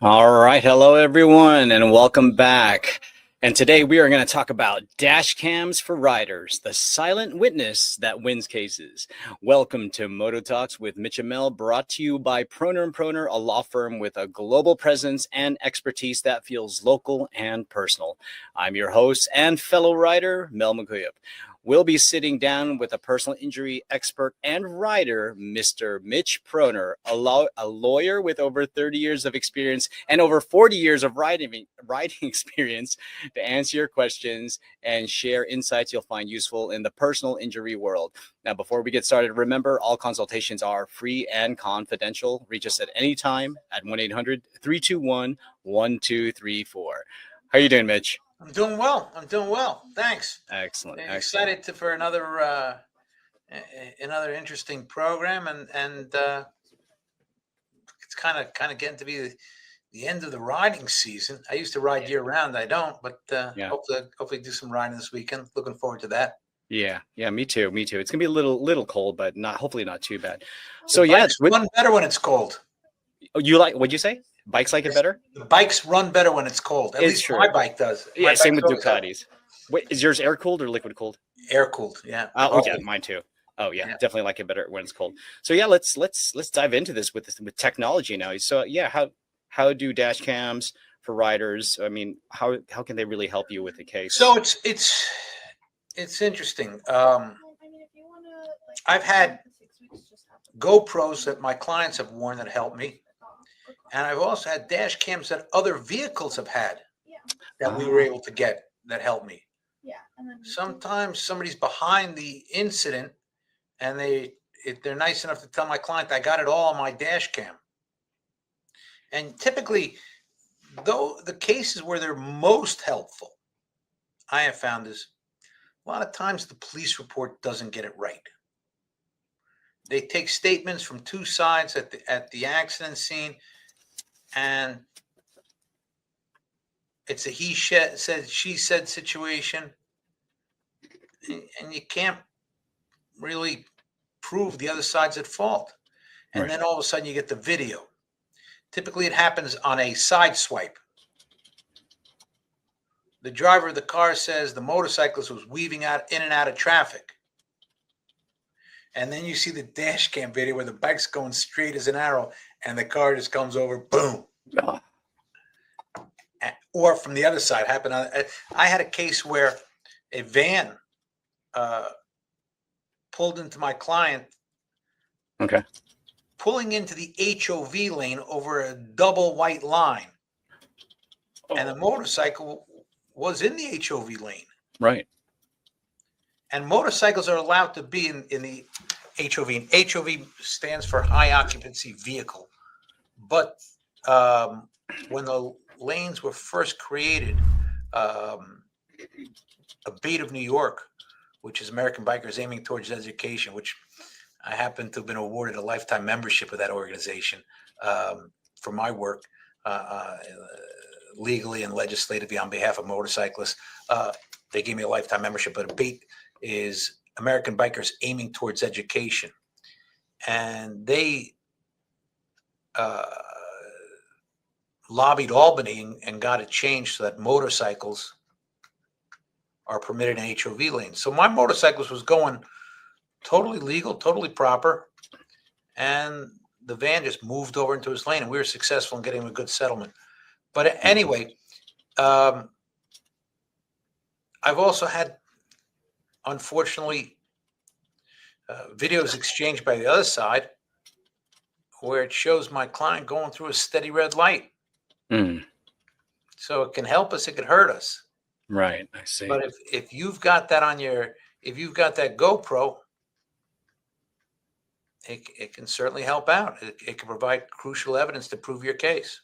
All right. Hello, everyone, and welcome back. And today we are going to talk about dash cams for riders, the silent witness that wins cases. Welcome to Mototalks with Mitch Mel, brought to you by Proner & Proner, a law firm with a global presence and expertise that feels local and personal. I'm your host and fellow rider, Mel McCoyup. We'll be sitting down with a personal injury expert and writer, Mr. Mitch Proner, a lawyer with over 30 years of experience and over 40 years of writing experience to answer your questions and share insights you'll find useful in the personal injury world. Now, before we get started, remember all consultations are free and confidential. Reach us at any time at 1-800-321-1234. How are you doing, Mitch? I'm doing well. Thanks. Excellent. Excited for another interesting program, and it's kind of getting to be the end of the riding season. I used to ride year round. I don't, but hopefully do some riding this weekend. Looking forward to that. Yeah, me too. It's gonna be a little cold, but hopefully not too bad. So bikes run better when it's cold. You like? What'd you say? Bikes like it better? The bikes run better when it's cold. At least my bike does. Yeah, same with Ducatis. Wait, is yours air cooled or liquid cooled? Air cooled, yeah. Oh yeah, mine too. Oh yeah, definitely like it better when it's cold. So yeah, let's dive into this with technology now. So yeah, how do dash cams for riders? I mean, how can they really help you with the case? So it's interesting. I've had GoPros that my clients have worn that help me. And I've also had dash cams that other vehicles have had that we were able to get that helped me. Yeah. Sometimes somebody's behind the incident and they're nice enough to tell my client, I got it all on my dash cam. And typically, though, the cases where they're most helpful, I have found is a lot of times the police report doesn't get it right. They take statements from two sides at the accident scene, and it's a he said, she said situation, and you can't really prove the other side's at fault. And Right. Then all of a sudden you get the video. Typically it happens on a side swipe. The driver of the car says the motorcyclist was weaving out in and out of traffic. And then you see the dash cam video where the bike's going straight as an arrow and the car just comes over, boom. Oh. Or from the other side, happened. I had a case where a van pulled into my client. Okay. Pulling into the HOV lane over a double white line. Oh. And the motorcycle was in the HOV lane. Right. And motorcycles are allowed to be in the HOV. And HOV stands for high occupancy vehicle. But when the lanes were first created, ABATE of New York, which is American Bikers Aiming Towards Education, which I happen to have been awarded a lifetime membership of that organization for my work legally and legislatively on behalf of motorcyclists. They gave me a lifetime membership, but ABATE is American Bikers Aiming Towards Education. And they lobbied Albany and got it changed so that motorcycles are permitted in HOV lanes. So my motorcyclist was going totally legal, totally proper, and the van just moved over into his lane, and we were successful in getting a good settlement. But anyway, I've also had, unfortunately, videos exchanged by the other side where it shows my client going through a steady red light. So it can help us, it can hurt us. Right, I see. But if you've got that if you've got that GoPro, it can certainly help out. It can provide crucial evidence to prove your case.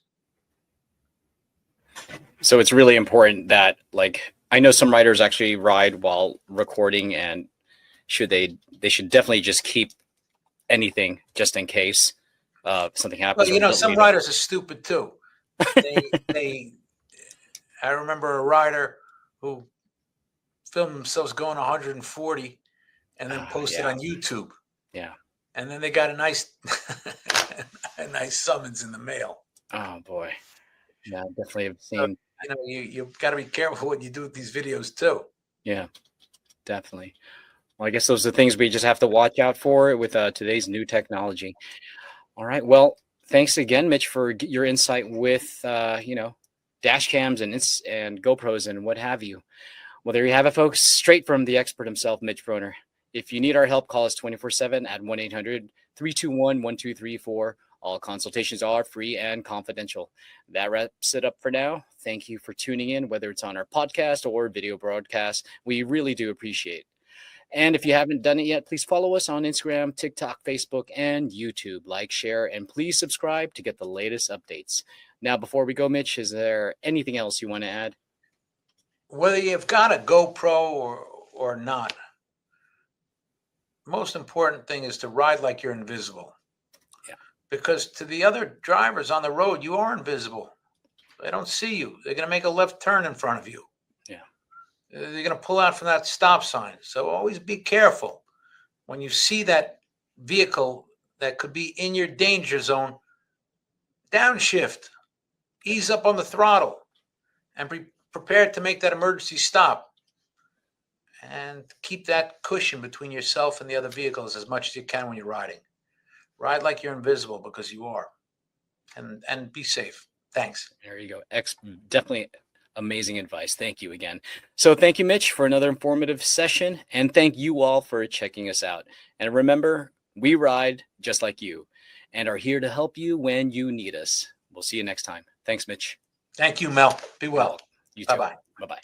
So it's really important that, like, I know some riders actually ride while recording, and they should definitely just keep anything just in case something happens. Well, some riders are stupid too. I remember a rider who filmed themselves going 140 and then posted on YouTube. Yeah. And then they got a nice a nice summons in the mail. Oh boy. Yeah, I definitely have So, seen. you've got to be careful what you do with these videos too. Yeah, definitely. Well, I guess those are the things we just have to watch out for with today's new technology. All right. Well, thanks again, Mitch, for your insight with dash cams and GoPros and what have you. Well, there you have it, folks. Straight from the expert himself, Mitch Broner. If you need our help, call us 24/7 at 1-800-321-1234. All consultations are free and confidential. That wraps it up for now. Thank you for tuning in, whether it's on our podcast or video broadcast. We really do appreciate it. And if you haven't done it yet, please follow us on Instagram, TikTok, Facebook, and YouTube. Like, share, and please subscribe to get the latest updates. Now, before we go, Mitch, is there anything else you want to add? Whether you've got a GoPro or not, the most important thing is to ride like you're invisible. Yeah. Because to the other drivers on the road, you are invisible. They don't see you. They're going to make a left turn in front of you. Yeah. They're going to pull out from that stop sign. So always be careful when you see that vehicle that could be in your danger zone. Downshift, ease up on the throttle, and be prepared to make that emergency stop. And keep that cushion between yourself and the other vehicles as much as you can when you're riding. Ride like you're invisible, because you are. And be safe. Thanks. There you go. Definitely amazing advice. Thank you again. So thank you, Mitch, for another informative session. And thank you all for checking us out. And remember, we ride just like you and are here to help you when you need us. We'll see you next time. Thanks, Mitch. Thank you, Mel. Be well. You too. Bye-bye. Bye-bye.